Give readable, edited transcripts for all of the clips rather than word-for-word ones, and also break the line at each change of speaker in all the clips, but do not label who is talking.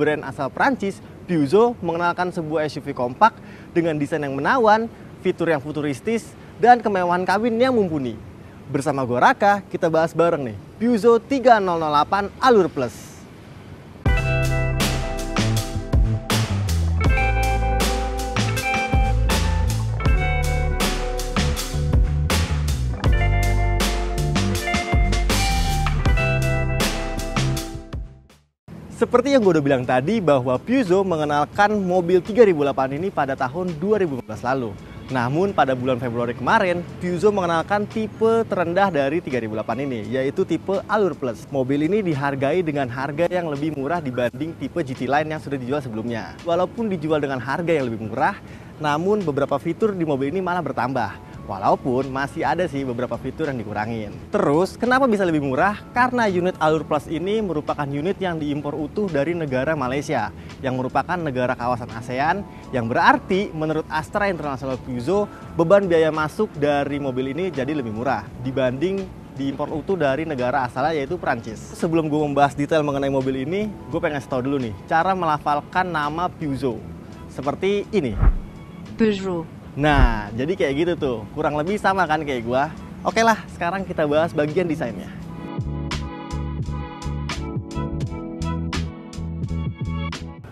brand asal Prancis, Peugeot mengenalkan sebuah SUV kompak dengan desain yang menawan, fitur yang futuristis, dan kemewahan kabin yang mumpuni. Bersama gue Raka, kita bahas bareng nih Peugeot 3008 Allure Plus. Seperti yang gue udah bilang tadi bahwa Peugeot mengenalkan mobil 3008 ini pada tahun 2015 lalu. Namun pada bulan Februari kemarin, Peugeot mengenalkan tipe terendah dari 3008 ini, yaitu tipe Allure Plus. Mobil ini dihargai dengan harga yang lebih murah dibanding tipe GT Line yang sudah dijual sebelumnya. Walaupun dijual dengan harga yang lebih murah, namun beberapa fitur di mobil ini malah bertambah. Walaupun masih ada sih beberapa fitur yang dikurangin. Terus, kenapa bisa lebih murah? Karena unit Allure Plus ini merupakan unit yang diimpor utuh dari negara Malaysia, yang merupakan negara kawasan ASEAN, yang berarti menurut Astra International Peugeot, beban biaya masuk dari mobil ini jadi lebih murah dibanding diimpor utuh dari negara asalnya yaitu Prancis. Sebelum gue membahas detail mengenai mobil ini, gue pengen kasih tau dulu nih cara melafalkan nama Peugeot. Seperti ini.
Peugeot.
Nah, jadi kayak gitu tuh, kurang lebih sama kan kayak gua. Oke lah, sekarang kita bahas bagian desainnya.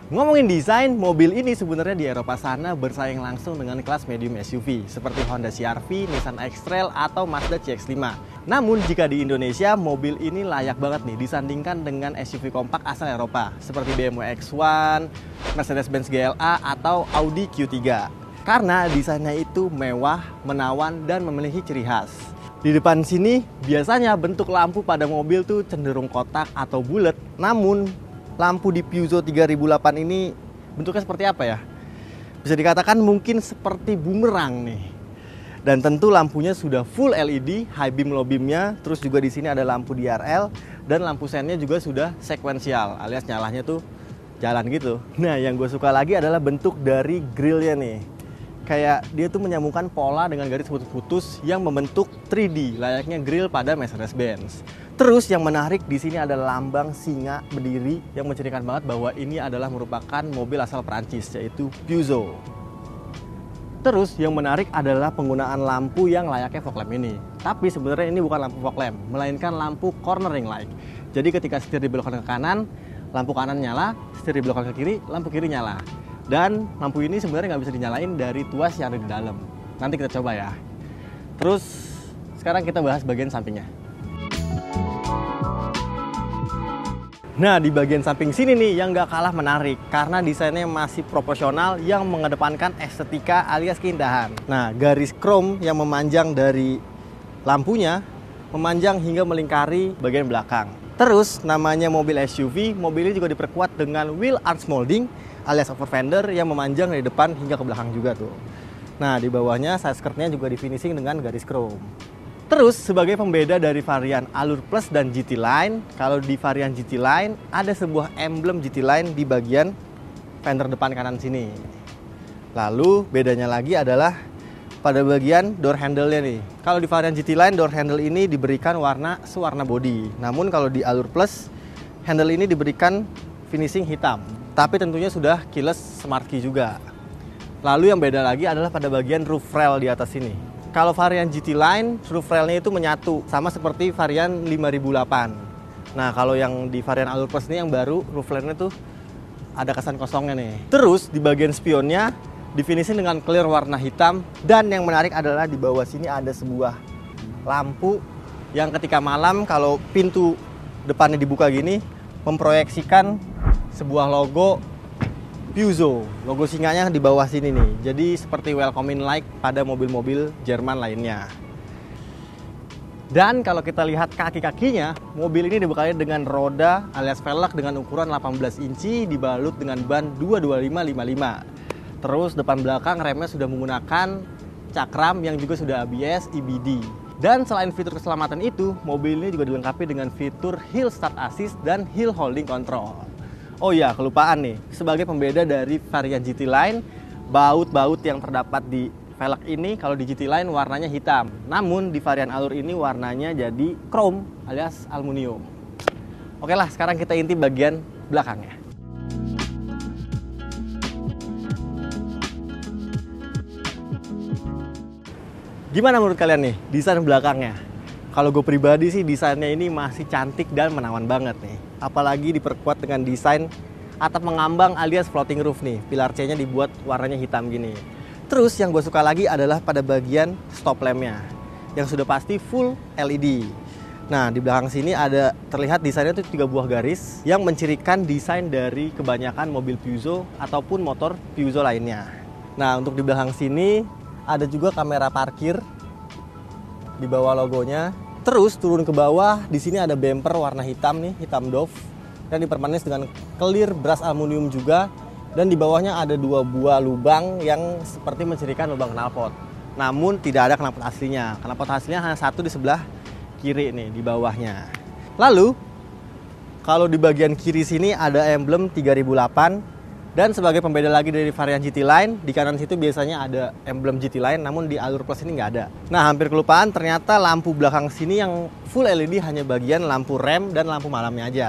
Ngomongin desain, mobil ini sebenarnya di Eropa sana bersaing langsung dengan kelas medium SUV seperti Honda CR-V, Nissan X-Trail, atau Mazda CX-5. Namun jika di Indonesia, mobil ini layak banget nih disandingkan dengan SUV kompak asal Eropa seperti BMW X1, Mercedes-Benz GLA, atau Audi Q3. Karena desainnya itu mewah, menawan, dan memiliki ciri khas. Di depan sini, biasanya bentuk lampu pada mobil tuh cenderung kotak atau bulat. Namun, lampu di Peugeot 3008 ini bentuknya seperti apa ya? Bisa dikatakan mungkin seperti bumerang nih. Dan tentu lampunya sudah full LED, high beam, low beamnya. Terus juga di sini ada lampu DRL, dan lampu sennya juga sudah sekuensial, alias nyalanya tuh jalan gitu. Nah, yang gue suka lagi adalah bentuk dari grillnya nih. Kayak dia tuh menyambungkan pola dengan garis putus-putus yang membentuk 3D layaknya grill pada Mercedes-Benz. Terus yang menarik di sini ada lambang singa berdiri yang menceritakan banget bahwa ini adalah merupakan mobil asal Prancis yaitu Peugeot. Terus yang menarik adalah penggunaan lampu yang layaknya fog lamp ini. Tapi sebenarnya ini bukan lampu fog lamp, melainkan lampu cornering light. Jadi ketika setir dibelokkan ke kanan, lampu kanan nyala, setir dibelokkan ke kiri, lampu kiri nyala. Dan lampu ini sebenarnya nggak bisa dinyalain dari tuas yang ada di dalam. Nanti kita coba ya. Terus sekarang kita bahas bagian sampingnya. Nah, di bagian samping sini nih yang nggak kalah menarik karena desainnya masih proporsional yang mengedepankan estetika alias keindahan. Nah, garis chrome yang memanjang dari lampunya memanjang hingga melingkari bagian belakang. Terus namanya mobil SUV, mobil ini juga diperkuat dengan wheel arch molding alias over fender yang memanjang dari depan hingga ke belakang juga tuh. Nah, di bawahnya side skirtnya juga di finishing dengan garis chrome. Terus sebagai pembeda dari varian Allure Plus dan GT Line, kalau di varian GT Line ada sebuah emblem GT Line di bagian fender depan kanan sini. Lalu bedanya lagi adalah pada bagian door handle-nya nih. Kalau di varian GT Line door handle ini diberikan warna sewarna body. Namun kalau di Allure Plus handle ini diberikan finishing hitam. Tapi tentunya sudah keyless smart key juga. Lalu yang beda lagi adalah pada bagian roof rail di atas sini. Kalau varian GT Line, roof railnya itu menyatu, sama seperti varian 5008. Nah, kalau yang di varian Allure Plus ini yang baru, roof railnya tuh ada kesan kosongnya nih. Terus di bagian spionnya, di finishing dengan clear warna hitam. Dan yang menarik adalah di bawah sini ada sebuah lampu yang ketika malam kalau pintu depannya dibuka gini, memproyeksikan sebuah logo Peugeot, logo singanya di bawah sini nih. Jadi seperti welcoming light pada mobil-mobil Jerman lainnya. Dan kalau kita lihat kaki-kakinya, mobil ini dibekali dengan roda alias velg dengan ukuran 18 inci dibalut dengan ban 225/55. Terus depan belakang remnya sudah menggunakan cakram yang juga sudah ABS, EBD. Dan selain fitur keselamatan itu, mobil ini juga dilengkapi dengan fitur Hill Start Assist dan Hill Holding Control. Oh iya, kelupaan nih, sebagai pembeda dari varian GT Line, baut-baut yang terdapat di velg ini kalau di GT Line warnanya hitam. Namun di varian Allure ini warnanya jadi chrome alias aluminium. Oke lah, sekarang kita intip bagian belakangnya. Gimana menurut kalian nih desain belakangnya? Kalau gue pribadi sih desainnya ini masih cantik dan menawan banget nih. Apalagi diperkuat dengan desain atap mengambang alias floating roof nih. Pilar C-nya dibuat warnanya hitam gini. Terus yang gue suka lagi adalah pada bagian stop lamp-nya yang sudah pasti full LED. Nah, di belakang sini ada terlihat desainnya tuh 3 buah garis yang mencirikan desain dari kebanyakan mobil Peugeot ataupun motor Peugeot lainnya. Nah, untuk di belakang sini ada juga kamera parkir di bawah logonya. Terus turun ke bawah, di sini ada bumper warna hitam nih, hitam doff, dan dipermanis dengan clear brush aluminium juga. Dan di bawahnya ada 2 buah lubang yang seperti mencirikan lubang knalpot. Namun tidak ada knalpot aslinya. Knalpot aslinya hanya satu di sebelah kiri nih, di bawahnya. Lalu kalau di bagian kiri sini ada emblem 3008. Dan sebagai pembeda lagi dari varian GT Line, di kanan situ biasanya ada emblem GT Line, namun di Allure Plus ini nggak ada. Nah, hampir kelupaan, ternyata lampu belakang sini yang full LED hanya bagian lampu rem dan lampu malamnya aja.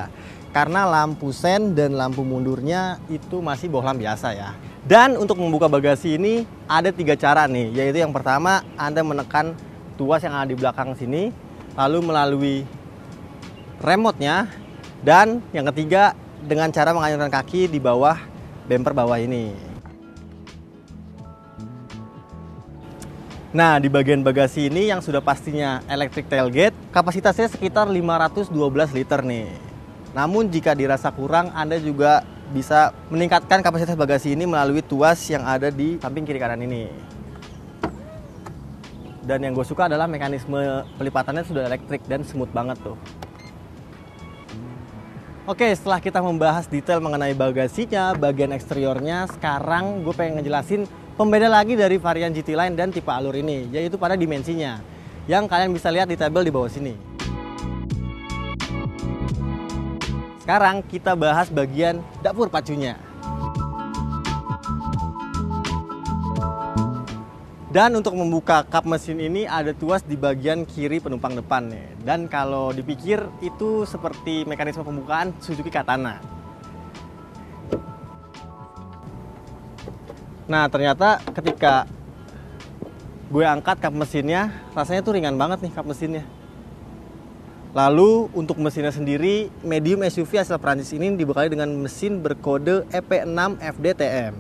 Karena lampu sen dan lampu mundurnya itu masih bohlam biasa ya. Dan untuk membuka bagasi ini ada 3 cara nih, yaitu yang pertama Anda menekan tuas yang ada di belakang sini, lalu melalui remote-nya, dan yang ketiga dengan cara mengayunkan kaki di bawah bumper bawah ini. Nah, di bagian bagasi ini yang sudah pastinya electric tailgate, kapasitasnya sekitar 512 liter nih. Namun jika dirasa kurang, Anda juga bisa meningkatkan kapasitas bagasi ini melalui tuas yang ada di samping kiri kanan ini. Dan yang gue suka adalah mekanisme pelipatannya sudah elektrik dan smooth banget tuh. Oke, setelah kita membahas detail mengenai bagasinya, bagian eksteriornya, sekarang gue pengen ngejelasin pembeda lagi dari varian GT Line dan tipe Allure ini, yaitu pada dimensinya, yang kalian bisa lihat di tabel di bawah sini. Sekarang kita bahas bagian dapur pacunya. Dan untuk membuka kap mesin ini ada tuas di bagian kiri penumpang depan nih. Dan kalau dipikir itu seperti mekanisme pembukaan Suzuki Katana. Nah, ternyata ketika gue angkat kap mesinnya, rasanya tuh ringan banget nih kap mesinnya. Lalu untuk mesinnya sendiri, medium SUV asal Prancis ini dibekali dengan mesin berkode EP6 FDTM,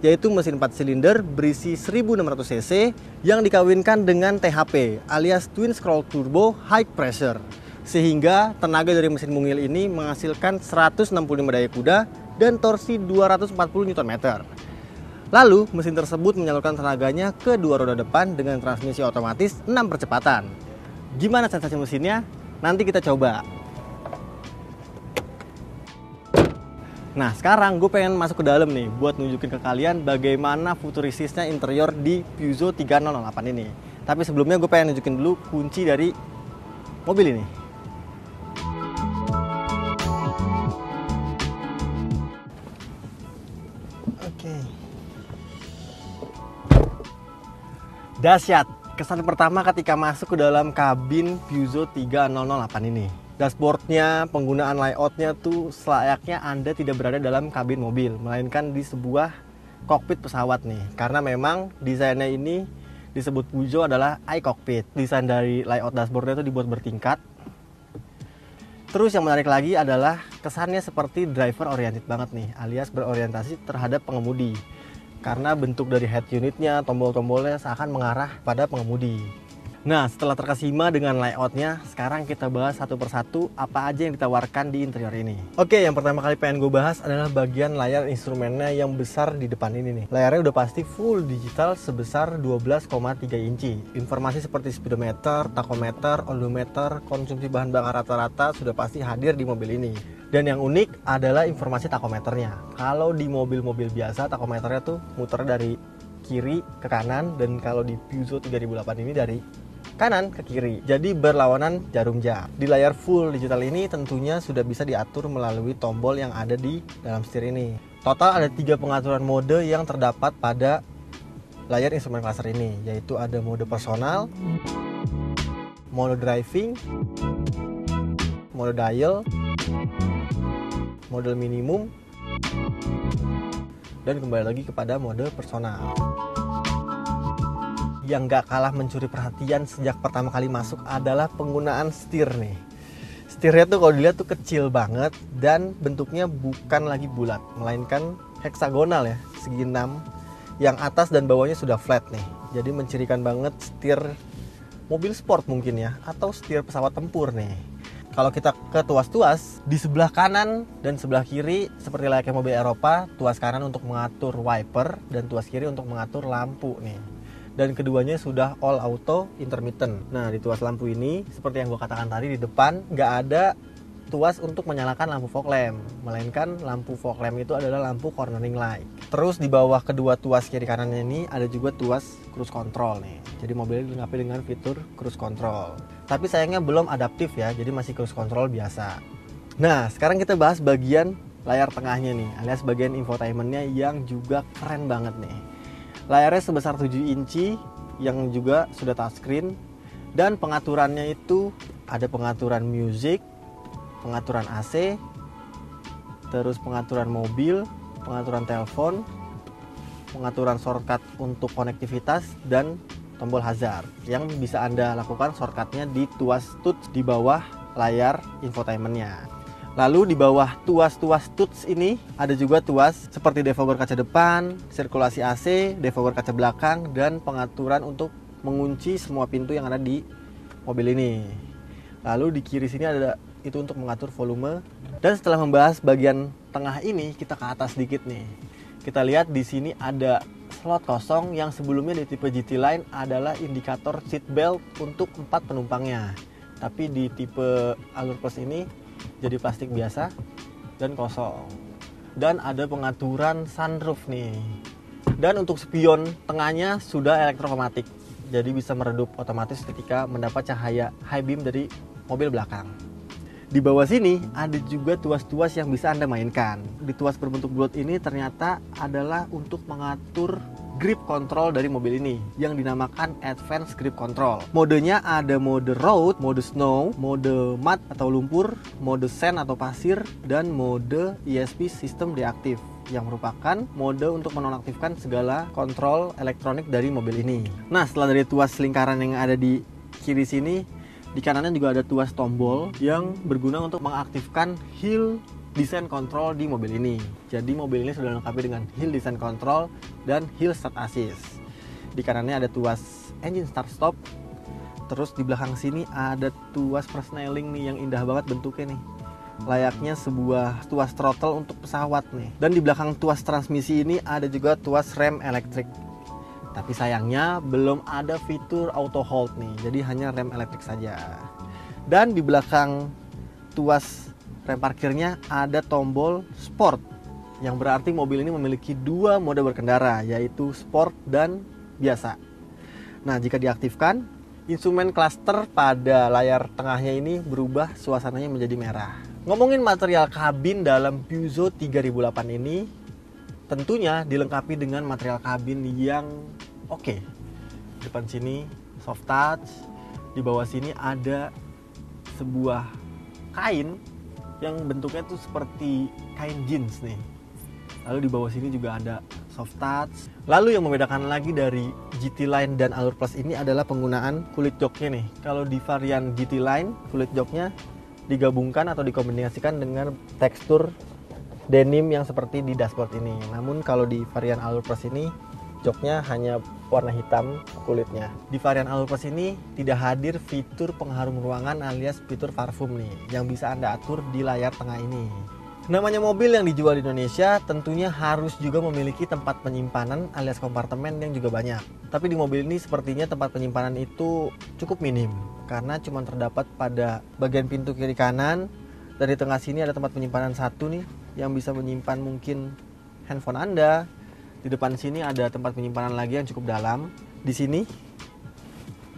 yaitu mesin 4 silinder berisi 1600 cc yang dikawinkan dengan THP alias Twin Scroll Turbo High Pressure, sehingga tenaga dari mesin mungil ini menghasilkan 165 daya kuda dan torsi 240 Nm. Lalu mesin tersebut menyalurkan tenaganya ke 2 roda depan dengan transmisi otomatis 6 percepatan. Gimana sensasi mesinnya? Nanti kita coba. Nah, sekarang gue pengen masuk ke dalam nih buat nunjukin ke kalian bagaimana futuristisnya interior di Peugeot 3008 ini. Tapi sebelumnya gue pengen nunjukin dulu kunci dari mobil ini. Oke. Dahsyat. Kesan pertama ketika masuk ke dalam kabin Peugeot 3008 ini. Dashboardnya, penggunaan layoutnya tuh selayaknya Anda tidak berada dalam kabin mobil, melainkan di sebuah kokpit pesawat nih. Karena memang desainnya ini disebut Peugeot adalah iCockpit. Desain dari layout dashboardnya itu dibuat bertingkat. Terus yang menarik lagi adalah kesannya seperti driver oriented banget nih, alias berorientasi terhadap pengemudi. Karena bentuk dari head unitnya, tombol-tombolnya seakan mengarah pada pengemudi. Nah, setelah terkesima dengan layoutnya, sekarang kita bahas satu persatu apa aja yang ditawarkan di interior ini. Oke, yang pertama kali pengen gue bahas adalah bagian layar instrumennya yang besar di depan ini nih. Layarnya udah pasti full digital sebesar 12,3 inci. Informasi seperti speedometer, tachometer, odometer, konsumsi bahan bakar rata-rata sudah pasti hadir di mobil ini. Dan yang unik adalah informasi tachometernya. Kalau di mobil-mobil biasa, tachometernya tuh muter dari kiri ke kanan, dan kalau di Peugeot 3008 ini dari kanan ke kiri, jadi berlawanan jarum jam. Di layar full digital ini tentunya sudah bisa diatur melalui tombol yang ada di dalam setir ini. Total ada 3 pengaturan mode yang terdapat pada layar instrumen cluster ini, yaitu ada mode personal, mode driving, mode dial, mode minimum, dan kembali lagi kepada mode personal. yang gak kalah mencuri perhatian sejak pertama kali masuk adalah penggunaan setir nih. Setirnya tuh kalau dilihat tuh kecil banget dan bentuknya bukan lagi bulat, melainkan heksagonal ya, segi 6, yang atas dan bawahnya sudah flat nih. Jadi mencirikan banget setir mobil sport mungkin ya, atau setir pesawat tempur nih. Kalau kita ke tuas-tuas, di sebelah kanan dan sebelah kiri seperti layaknya mobil Eropa, tuas kanan untuk mengatur wiper dan tuas kiri untuk mengatur lampu nih. Dan keduanya sudah all auto intermittent. Nah, di tuas lampu ini seperti yang gue katakan tadi, di depan nggak ada tuas untuk menyalakan lampu fog lamp, melainkan lampu fog lamp itu adalah lampu cornering light. Terus di bawah kedua tuas kiri kanannya ini ada juga tuas cruise control nih. Jadi mobilnya dilengkapi dengan fitur cruise control. Tapi sayangnya belum adaptif ya, jadi masih cruise control biasa. Nah, sekarang kita bahas bagian layar tengahnya nih, alias bagian infotainmentnya yang juga keren banget nih. Layarnya sebesar 7 inci yang juga sudah touchscreen, dan pengaturannya itu ada pengaturan music, pengaturan AC, terus pengaturan mobil, pengaturan telepon, pengaturan shortcut untuk konektivitas, dan tombol hazard yang bisa Anda lakukan shortcutnya di tuas touch di bawah layar infotainmentnya. Lalu di bawah tuas-tuas touch ini ada juga tuas seperti defogger kaca depan, sirkulasi AC, defogger kaca belakang, dan pengaturan untuk mengunci semua pintu yang ada di mobil ini. Lalu di kiri sini ada itu untuk mengatur volume. Dan setelah membahas bagian tengah ini, kita ke atas sedikit nih. Kita lihat di sini ada slot kosong yang sebelumnya di tipe GT Line adalah indikator seat belt untuk 4 penumpangnya. Tapi di tipe Allure Plus ini jadi plastik biasa dan kosong. Dan ada pengaturan sunroof nih. Dan untuk spion tengahnya sudah elektrokromatik. Jadi bisa meredup otomatis ketika mendapat cahaya high beam dari mobil belakang. Di bawah sini ada juga tuas-tuas yang bisa Anda mainkan. Di tuas berbentuk bulat ini ternyata adalah untuk mengatur grip control dari mobil ini yang dinamakan Advanced Grip Control. Modenya ada mode road, mode snow, mode mud atau lumpur, mode sand atau pasir, dan mode ESP System Reactive yang merupakan mode untuk menonaktifkan segala kontrol elektronik dari mobil ini. Nah, setelah dari tuas lingkaran yang ada di kiri sini, di kanannya juga ada tuas tombol yang berguna untuk mengaktifkan Hill Design Control di mobil ini. Jadi mobil ini sudah dilengkapi dengan Hill Design Control dan Hill Start Assist. Di kanannya ada tuas Engine Start Stop. Terus di belakang sini ada tuas persneling nih yang indah banget bentuknya nih. Layaknya sebuah tuas throttle untuk pesawat nih. Dan di belakang tuas transmisi ini ada juga tuas rem elektrik. Tapi sayangnya belum ada fitur auto hold nih, jadi hanya rem elektrik saja. Dan di belakang tuas rem parkirnya ada tombol sport, yang berarti mobil ini memiliki 2 mode berkendara, yaitu sport dan biasa. Nah, jika diaktifkan, instrumen cluster pada layar tengahnya ini berubah suasananya menjadi merah. Ngomongin material kabin dalam Peugeot 3008 ini, tentunya dilengkapi dengan material kabin yang oke. Depan sini soft touch, di bawah sini ada sebuah kain yang bentuknya tuh seperti kain jeans nih. Lalu di bawah sini juga ada soft touch. Lalu yang membedakan lagi dari GT Line dan Allure Plus ini adalah penggunaan kulit joknya nih. Kalau di varian GT Line, kulit joknya digabungkan atau dikombinasikan dengan tekstur denim yang seperti di dashboard ini. Namun kalau di varian Allure Plus ini, joknya hanya warna hitam kulitnya. Di varian Allure Plus ini tidak hadir fitur pengharum ruangan alias fitur parfum nih, yang bisa Anda atur di layar tengah ini. Namanya mobil yang dijual di Indonesia tentunya harus juga memiliki tempat penyimpanan alias kompartemen yang juga banyak. Tapi di mobil ini sepertinya tempat penyimpanan itu cukup minim, karena cuma terdapat pada bagian pintu kiri kanan. Dan di tengah sini ada tempat penyimpanan satu nih, yang bisa menyimpan mungkin handphone Anda. Di depan sini ada tempat penyimpanan lagi yang cukup dalam. Di sini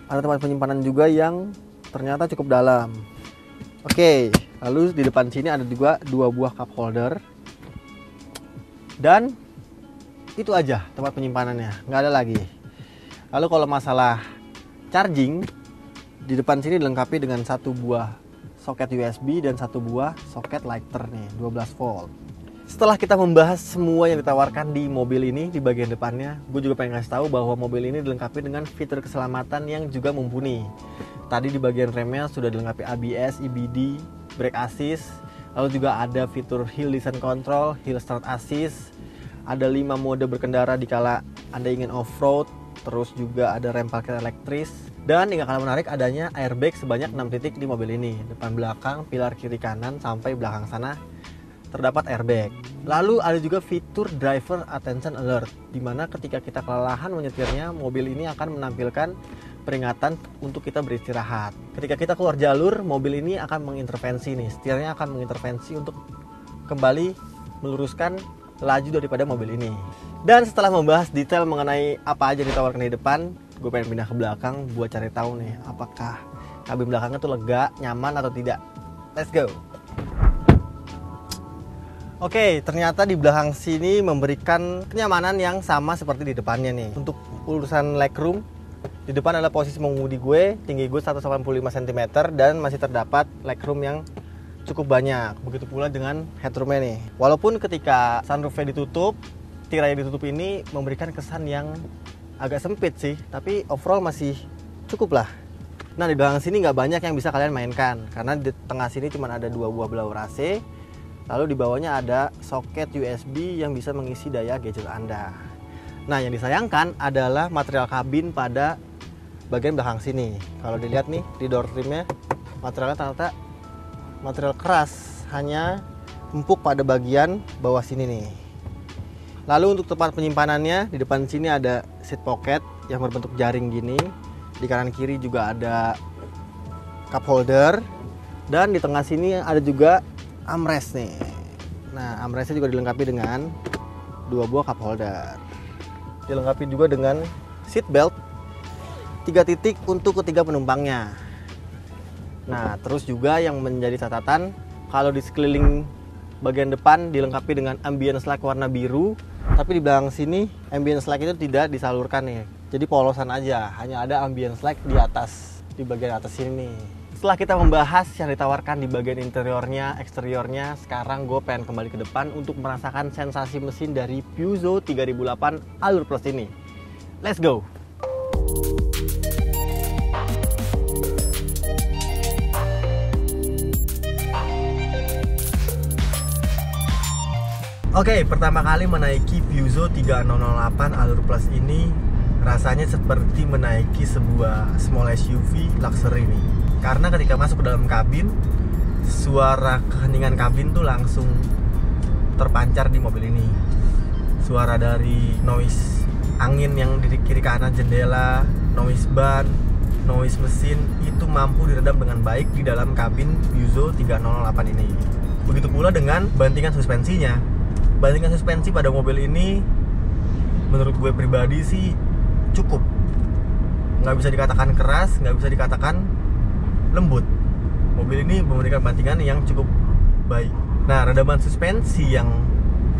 ada tempat penyimpanan juga yang ternyata cukup dalam. Oke, lalu di depan sini ada juga 2 buah cup holder. Dan itu aja tempat penyimpanannya, nggak ada lagi. Lalu kalau masalah charging, di depan sini dilengkapi dengan 1 buah soket USB dan 1 buah soket lighter nih, 12 volt. Setelah kita membahas semua yang ditawarkan di mobil ini di bagian depannya, gue juga pengen ngasih tahu bahwa mobil ini dilengkapi dengan fitur keselamatan yang juga mumpuni. Tadi di bagian remnya sudah dilengkapi ABS, EBD, brake assist, lalu juga ada fitur hill descent control, hill start assist, ada 5 mode berkendara dikala Anda ingin off-road, terus juga ada rem parkir elektris, dan yang kalah menarik adanya airbag sebanyak 6 titik di mobil ini, depan belakang, pilar kiri kanan sampai belakang sana terdapat airbag. Lalu ada juga fitur driver attention alert, dimana ketika kita kelelahan menyetirnya, mobil ini akan menampilkan peringatan untuk kita beristirahat. Ketika kita keluar jalur, mobil ini akan mengintervensi nih, setirnya akan mengintervensi untuk kembali meluruskan laju daripada mobil ini. Dan setelah membahas detail mengenai apa aja ditawarkan di depan, gue pengen pindah ke belakang buat cari tahu nih, apakah kabin belakangnya tuh lega, nyaman atau tidak. Let's go. Oke, ternyata di belakang sini memberikan kenyamanan yang sama seperti di depannya nih. Untuk urusan legroom, di depan adalah posisi mengemudi gue, tinggi gue 185 cm dan masih terdapat legroom yang cukup banyak. Begitu pula dengan headroomnya nih. Walaupun ketika sunroofnya ditutup, tirai ditutup ini memberikan kesan yang agak sempit sih, tapi overall masih cukup lah. Nah, di belakang sini nggak banyak yang bisa kalian mainkan, karena di tengah sini cuma ada 2 buah blower AC. Lalu di bawahnya ada soket USB yang bisa mengisi daya gadget Anda. Nah, yang disayangkan adalah material kabin pada bagian belakang sini. Kalau dilihat nih di door trimnya, materialnya ternyata material keras, hanya empuk pada bagian bawah sini nih. Lalu untuk tempat penyimpanannya, di depan sini ada seat pocket yang berbentuk jaring gini. Di kanan kiri juga ada cup holder. Dan di tengah sini ada juga armrest nih. Nah, armrestnya juga dilengkapi dengan 2 buah cup holder. Dilengkapi juga dengan seat belt 3 titik untuk ketiga penumpangnya. Nah, terus juga yang menjadi catatan, kalau di sekeliling bagian depan dilengkapi dengan ambient light warna biru, tapi di belakang sini ambient light itu tidak disalurkan nih. Jadi polosan aja, hanya ada ambient light di atas, di bagian atas sini. Setelah kita membahas yang ditawarkan di bagian interiornya, eksteriornya, sekarang gue pengen kembali ke depan untuk merasakan sensasi mesin dari Peugeot 3008 Allure Plus ini. Let's go! Oke, pertama kali menaiki Peugeot 3008 Allure Plus ini rasanya seperti menaiki sebuah small SUV luxury nih. Karena ketika masuk ke dalam kabin, suara keheningan kabin tuh langsung terpancar di mobil ini. Suara dari noise angin yang di kiri kanan jendela, noise ban, noise mesin itu mampu diredam dengan baik di dalam kabin Peugeot 3008 ini. Begitu pula dengan bantingan suspensinya. Bantingan suspensi pada mobil ini menurut gue pribadi sih cukup. Nggak bisa dikatakan keras, nggak bisa dikatakan lembut. Mobil ini memberikan bantingan yang cukup baik. Nah, redaman suspensi yang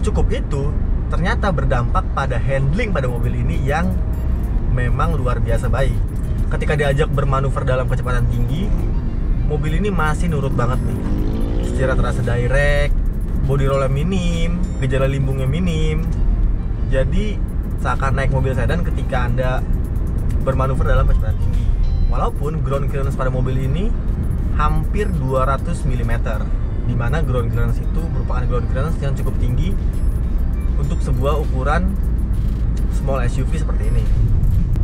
cukup itu ternyata berdampak pada handling pada mobil ini yang memang luar biasa baik. Ketika diajak bermanuver dalam kecepatan tinggi, mobil ini masih nurut banget nih. Secara terasa direct, body rollnya minim, gejala limbungnya minim. Jadi seakan naik mobil sedan ketika Anda bermanuver dalam kecepatan tinggi. Walaupun ground clearance pada mobil ini hampir 200 mm, di mana ground clearance itu merupakan ground clearance yang cukup tinggi untuk sebuah ukuran small SUV seperti ini.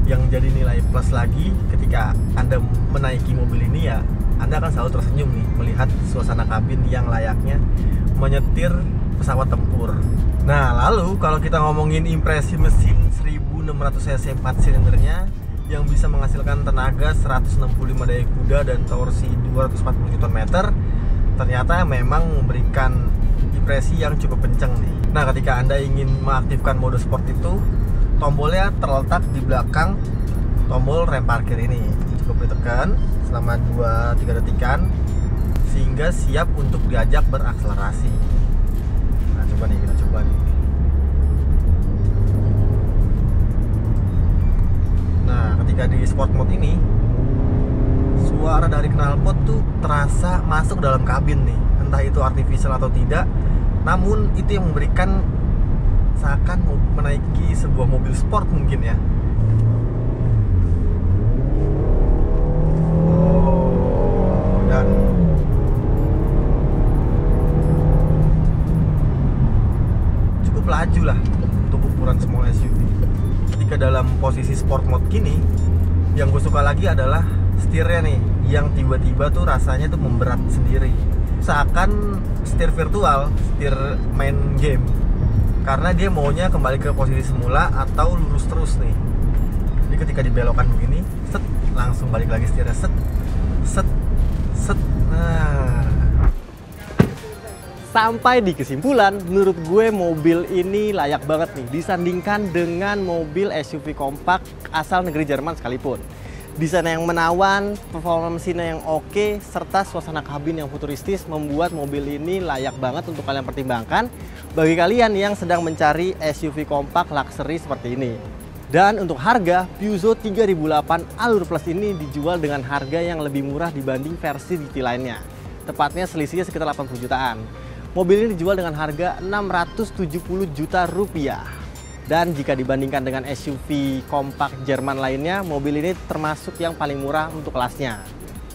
Yang jadi nilai plus lagi ketika Anda menaiki mobil ini ya, Anda akan selalu tersenyum nih melihat suasana kabin yang layaknya menyetir pesawat tempur. Nah, lalu kalau kita ngomongin impresi mesin 1600 cc 4 silindernya yang bisa menghasilkan tenaga 165 daya kuda dan torsi 240 Nm, ternyata memang memberikan impresi yang cukup kencang nih. Nah, ketika Anda ingin mengaktifkan mode sport itu, tombolnya terletak di belakang tombol rem parkir ini. Cukup ditekan selama 2-3 detikan sehingga siap untuk diajak berakselerasi. Nah, kita coba nih. Nah, ketika di sport mode ini, suara dari knalpot tuh terasa masuk dalam kabin nih. Entah itu artificial atau tidak, Namun itu yang memberikan seakan menaiki sebuah mobil sport mungkin ya. Dan cukup laju lah untuk ukuran small SUV. Ketika dalam posisi sport mode gini, yang gue suka lagi adalah setirnya nih, yang tiba-tiba tuh rasanya tuh memberat sendiri, seakan setir virtual, setir main game, karena dia maunya kembali ke posisi semula atau lurus terus nih. Jadi ketika dibelokkan begini, set, langsung balik lagi setirnya, set, set, set. Nah, sampai di kesimpulan, menurut gue mobil ini layak banget nih disandingkan dengan mobil SUV kompak asal negeri Jerman sekalipun. Desain yang menawan, performa mesinnya yang oke, serta suasana kabin yang futuristis membuat mobil ini layak banget untuk kalian pertimbangkan bagi kalian yang sedang mencari SUV kompak luxury seperti ini. Dan untuk harga, Peugeot 3008 Allure Plus ini dijual dengan harga yang lebih murah dibanding versi GT lainnya. Tepatnya selisihnya sekitar 80 jutaan. Mobil ini dijual dengan harga 670 juta rupiah. Dan jika dibandingkan dengan SUV kompak Jerman lainnya, mobil ini termasuk yang paling murah untuk kelasnya.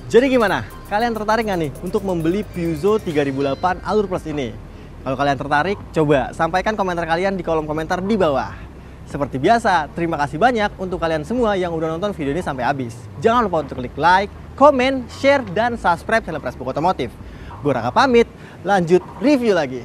Jadi gimana? Kalian tertarik nggak nih untuk membeli Peugeot 3008 Allure Plus ini? Kalau kalian tertarik, coba sampaikan komentar kalian di kolom komentar di bawah. Seperti biasa, terima kasih banyak untuk kalian semua yang udah nonton video ini sampai habis. Jangan lupa untuk klik like, komen, share, dan subscribe channel Pressbook Otomotif. Gue Raka pamit, lanjut review lagi.